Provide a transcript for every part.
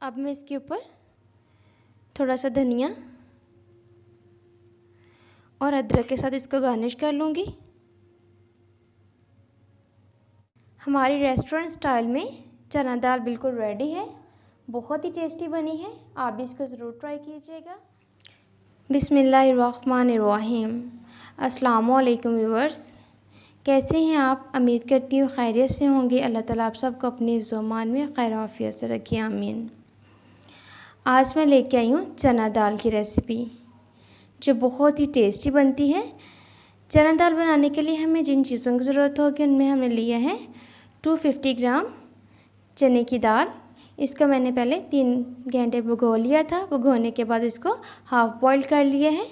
अब मैं इसके ऊपर थोड़ा सा धनिया और अदरक के साथ इसको गार्निश कर लूँगी। हमारी रेस्टोरेंट स्टाइल में चना दाल बिल्कुल रेडी है, बहुत ही टेस्टी बनी है। आप भी इसको ज़रूर ट्राई कीजिएगा। बिस्मिल्लाहिर्रहमानिर्रहीम। अस्सलामु अलैकुम व्यूअर्स, कैसे हैं आप? उम्मीद करती हूँ खैरियत से होंगे। अल्लाह ताला आप सबको अपने हिफ्ज़-ओ-मान में खैर आफियत से रखे, आमीन। आज मैं लेके आई हूँ चना दाल की रेसिपी जो बहुत ही टेस्टी बनती है। चना दाल बनाने के लिए हमें जिन चीज़ों की ज़रूरत होगी उनमें हमने लिया है 250 ग्राम चने की दाल। इसको मैंने पहले 3 घंटे भिगो लिया था। भिगोने के बाद इसको हाफ़ बॉईल कर लिया है।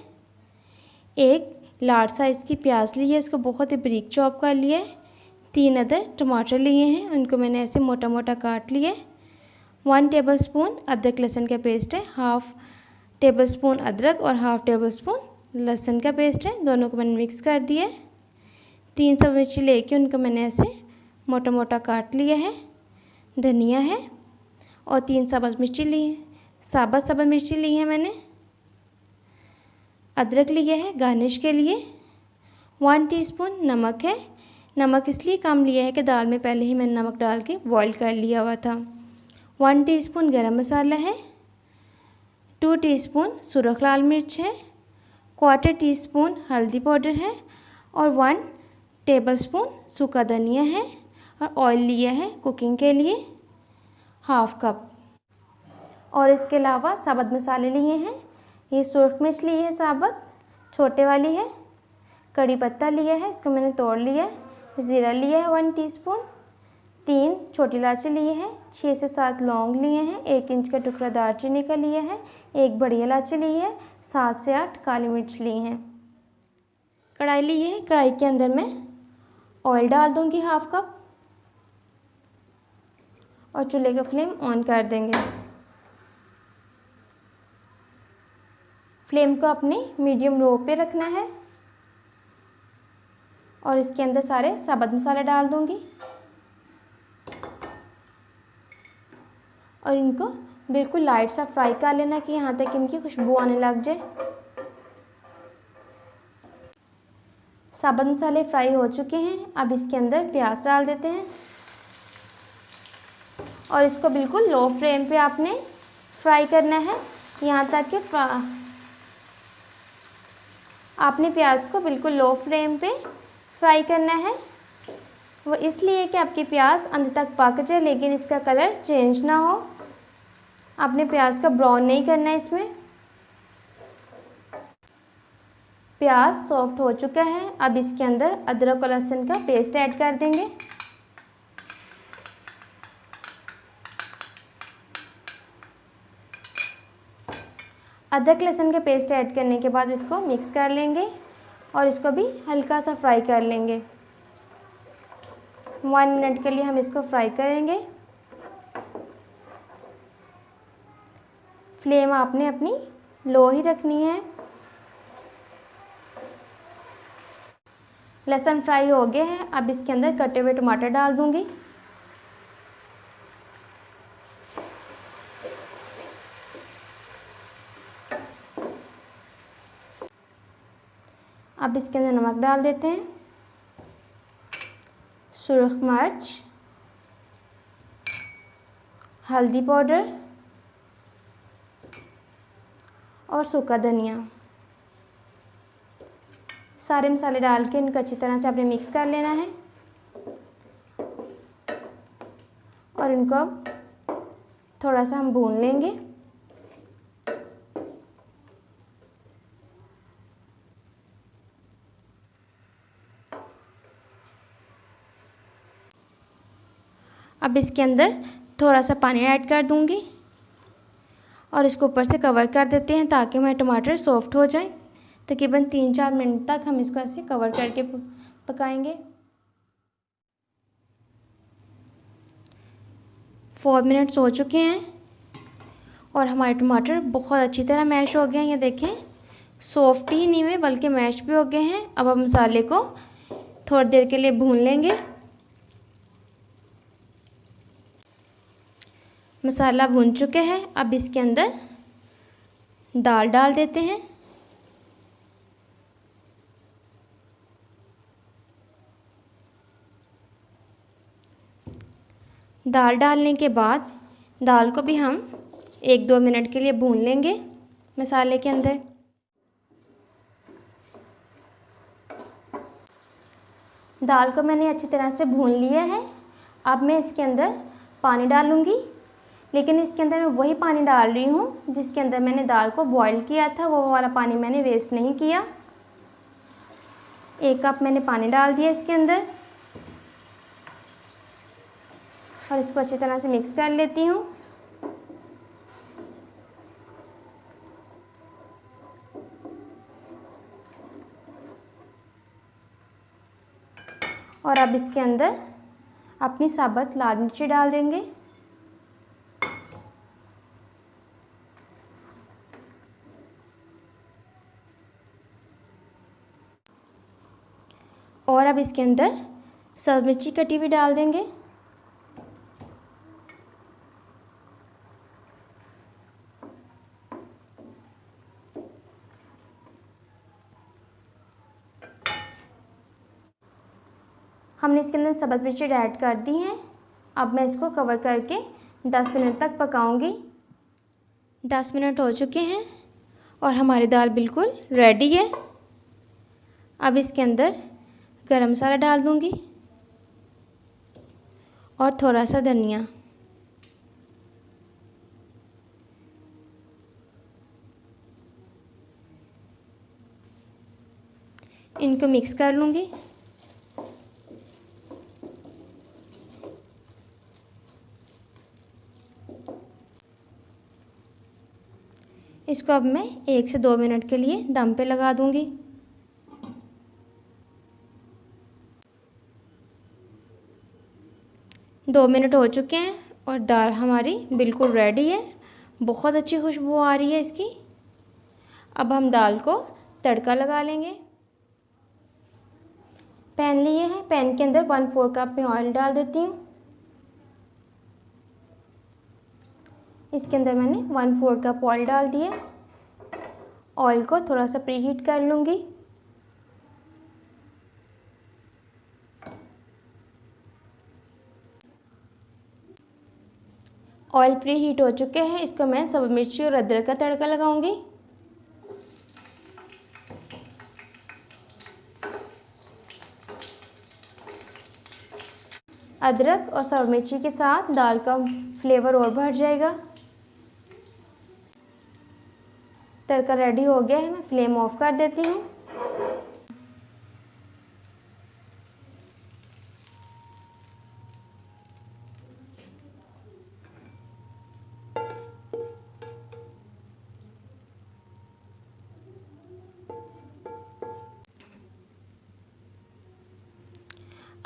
एक लार्ज साइज़ की प्याज ली है, इसको बहुत ही बारीक चॉप कर लिया है। 3 अदर टमाटर लिए हैं, उनको मैंने ऐसे मोटा मोटा काट लिया है। 1 टेबलस्पून अदरक लहसुन का पेस्ट है, हाफ़ टेबलस्पून अदरक और हाफ़ टेबलस्पून लहसुन का पेस्ट है, दोनों को मैंने मिक्स कर दिया है। 3 सब मिर्ची लेके उनको मैंने ऐसे मोटा मोटा काट लिया है। धनिया है और 3 साबुत मिर्ची ली है, साबुत मिर्ची ली है मैंने। अदरक लिया है गार्निश के लिए। 1 टीस्पून नमक है। नमक इसलिए कम लिया है कि दाल में पहले ही मैंने नमक डाल के बॉईल कर लिया हुआ था। 1 टीस्पून गरम मसाला है। 2 टीस्पून सुरख लाल मिर्च है। 1/4 टीस्पून हल्दी पाउडर है और 1 टेबलस्पून सूखा धनिया है। और ऑयल लिया है कुकिंग के लिए हाफ़ कप। और इसके अलावा साबुत मसाले लिए हैं। ये सुरख मिर्च ली है साबुत, छोटे वाली है। कड़ी पत्ता लिया है, इसको मैंने तोड़ लिया है। ज़ीरा लिया है 1 टीस्पून। 3 छोटी इलायची लिए हैं। 6 से 7 लौंग लिए हैं। 1 इंच का टुकड़ा दालचीनी का लिया है। 1 बड़ी इलायची ली है। 7 से 8 काली मिर्च ली हैं। कढ़ाई ली है, कढ़ाई के अंदर मैं ऑयल डाल दूंगी हाफ़ कप और चूल्हे का फ्लेम ऑन कर देंगे। फ्लेम को अपने मीडियम लो पे रखना है और इसके अंदर सारे साबुत मसाले डाल दूंगी और इनको बिल्कुल लाइट सा फ्राई कर लेना कि यहाँ तक इनकी खुशबू आने लग जाए। साबुत मसाले फ्राई हो चुके हैं। अब इसके अंदर प्याज डाल देते हैं और इसको बिल्कुल लो फ्लेम पे आपने फ्राई करना है, यहाँ तक कि आपने प्याज को बिल्कुल लो फ्लेम पे फ्राई करना है। वो इसलिए कि आपकी प्याज अंत तक पक जाए लेकिन इसका कलर चेंज ना हो। आपने प्याज का ब्राउन नहीं करना है इसमें। प्याज सॉफ्ट हो चुका है। अब इसके अंदर अदरक और लहसुन का पेस्ट ऐड कर देंगे। अदरक लहसुन का पेस्ट ऐड करने के बाद इसको मिक्स कर लेंगे और इसको भी हल्का सा फ्राई कर लेंगे। 1 मिनट के लिए हम इसको फ्राई करेंगे। फ्लेम आपने अपनी लो ही रखनी है। लहसुन फ्राई हो गया है। अब इसके अंदर कटे हुए टमाटर डाल दूंगी। अब इसके अंदर नमक डाल देते हैं, सुरख मिर्च, हल्दी पाउडर और सूखा धनिया। सारे मसाले डाल के इनको अच्छी तरह से आपने मिक्स कर लेना है और इनको अब थोड़ा सा हम भून लेंगे। अब इसके अंदर थोड़ा सा पानी ऐड कर दूंगी और इसको ऊपर से कवर कर देते हैं ताकि हमारे टमाटर सॉफ्ट हो जाएं। तकरीबन 3-4 मिनट तक हम इसको ऐसे कवर करके पकाएंगे। 4 मिनट्स हो चुके हैं और हमारे टमाटर बहुत अच्छी तरह मैश हो गए हैं। ये देखें, सॉफ्ट ही नहीं हुए बल्कि मैश भी हो गए हैं। अब हम मसाले को थोड़ी देर के लिए भून लेंगे। मसाला भून चुके हैं। अब इसके अंदर दाल डाल देते हैं। दाल डालने के बाद दाल को भी हम 1-2 मिनट के लिए भून लेंगे मसाले के अंदर। दाल को मैंने अच्छी तरह से भून लिया है। अब मैं इसके अंदर पानी डालूँगी, लेकिन इसके अंदर मैं वही पानी डाल रही हूँ जिसके अंदर मैंने दाल को बॉईल किया था। वो वाला पानी मैंने वेस्ट नहीं किया। 1 कप मैंने पानी डाल दिया इसके अंदर और इसको अच्छी तरह से मिक्स कर लेती हूँ। और अब इसके अंदर अपनी साबुत लाल मिर्ची डाल देंगे। और अब इसके अंदर सब मिर्ची कटी हुई डाल देंगे। हमने इसके अंदर सब्ज़ मिर्ची ऐड कर दी हैं। अब मैं इसको कवर करके 10 मिनट तक पकाऊंगी। 10 मिनट हो चुके हैं और हमारी दाल बिल्कुल रेडी है। अब इसके अंदर गरम मसाला डाल दूंगी और थोड़ा सा धनिया। इनको मिक्स कर लूँगी। इसको अब मैं 1 से 2 मिनट के लिए दम पे लगा दूंगी। दो मिनट हो चुके हैं और दाल हमारी बिल्कुल रेडी है। बहुत अच्छी खुशबू आ रही है इसकी। अब हम दाल को तड़का लगा लेंगे। पैन लिए हैं, पैन के अंदर 1/4 कप में ऑयल डाल देती हूँ। इसके अंदर मैंने 1/4 कप ऑयल डाल दिया। ऑयल को थोड़ा सा प्रीहीट कर लूँगी। ऑयल प्रीहीट हो चुके हैं। इसको मैं सब मिर्ची और अदरक का तड़का लगाऊंगी। अदरक और सब मिर्ची के साथ दाल का फ्लेवर और बढ़ जाएगा। तड़का रेडी हो गया है। मैं फ्लेम ऑफ कर देती हूँ।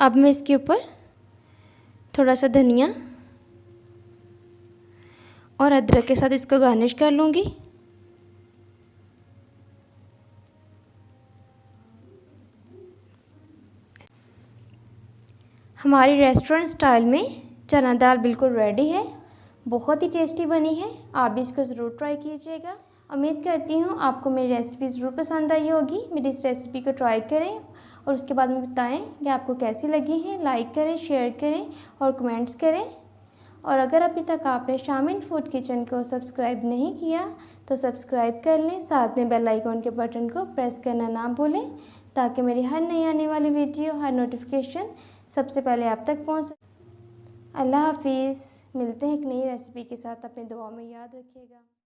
अब मैं इसके ऊपर थोड़ा सा धनिया और अदरक के साथ इसको गार्निश कर लूँगी। हमारी रेस्टोरेंट स्टाइल में चना दाल बिल्कुल रेडी है। बहुत ही टेस्टी बनी है। आप भी इसको ज़रूर ट्राई कीजिएगा। उम्मीद करती हूँ आपको मेरी रेसिपी ज़रूर पसंद आई होगी। मेरी इस रेसिपी को ट्राई करें और उसके बाद में बताएं कि आपको कैसी लगी है। लाइक करें, शेयर करें और कमेंट्स करें। और अगर अभी तक आपने शामिन फूड किचन को सब्सक्राइब नहीं किया तो सब्सक्राइब कर लें। साथ में बेल आइकॉन के बटन को प्रेस करना ना भूलें ताकि मेरी हर नई आने वाली वीडियो, हर नोटिफिकेशन सबसे पहले आप तक पहुँच सके। अल्लाह हाफिज़। मिलते हैं एक नई रेसिपी के साथ। अपनी दुआओं में याद रखिएगा।